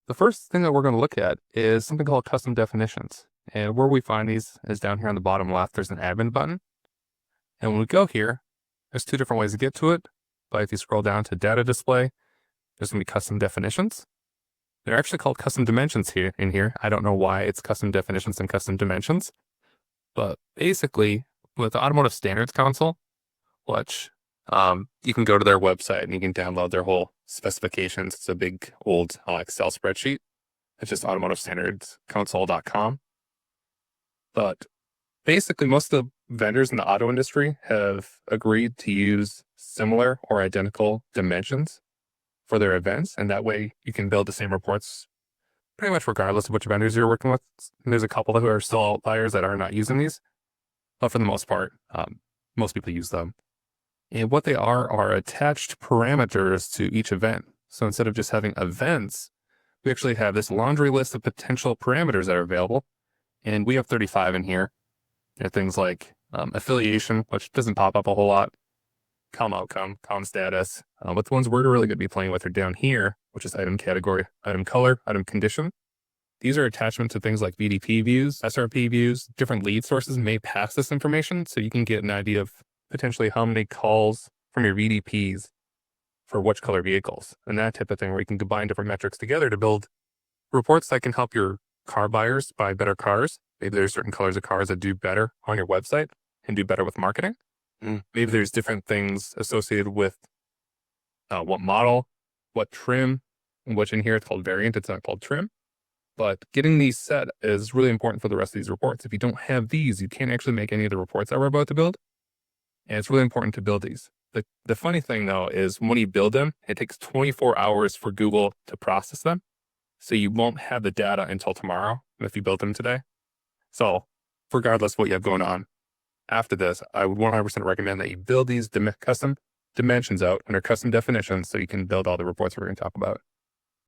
The first thing that we're going to look at is something called custom definitions. And where we find these is down here on the bottom left, there's an admin button. And when we go here, there's two different ways to get to it. But if you scroll down to data display, there's going to be custom definitions. They're actually called custom dimensions here in here. I don't know why it's custom definitions and custom dimensions. But basically, with the Automotive Standards Council, which you can go to their website and you can download their whole specifications. It's a big old Excel spreadsheet. It's just automotivestandardscouncil.com. But basically, most of the vendors in the auto industry have agreed to use similar or identical dimensions for their events. And that way you can build the same reports pretty much regardless of which vendors you're working with. And there's a couple who are still outliers that are not using these. But for the most part, most people use them. And what they are attached parameters to each event. So instead of just having events, we actually have this laundry list of potential parameters that are available. And we have 35 in here. There are things like affiliation, which doesn't pop up a whole lot, com outcome, com status. But the ones we're really going to be playing with are down here, which is item category, item color, item condition. These are attachments to things like VDP views, SRP views. Different lead sources may pass this information, so you can get an idea of potentially how many calls from your VDPs for which color vehicles and that type of thing, where you can combine different metrics together to build reports that can help your car buyers buy better cars. Maybe there's certain colors of cars that do better on your website and do better with marketing. Maybe there's different things associated with what model, what trim, which in here it's called variant, it's not called trim. But getting these set is really important for the rest of these reports. If you don't have these, you can't actually make any of the reports that we're about to build. And it's really important to build these. The funny thing though is when you build them, it takes 24 hours for Google to process them. So you won't have the data until tomorrow if you build them today. So regardless of what you have going on after this, I would 100% recommend that you build these custom dimensions out under custom definitions so you can build all the reports we're going to talk about.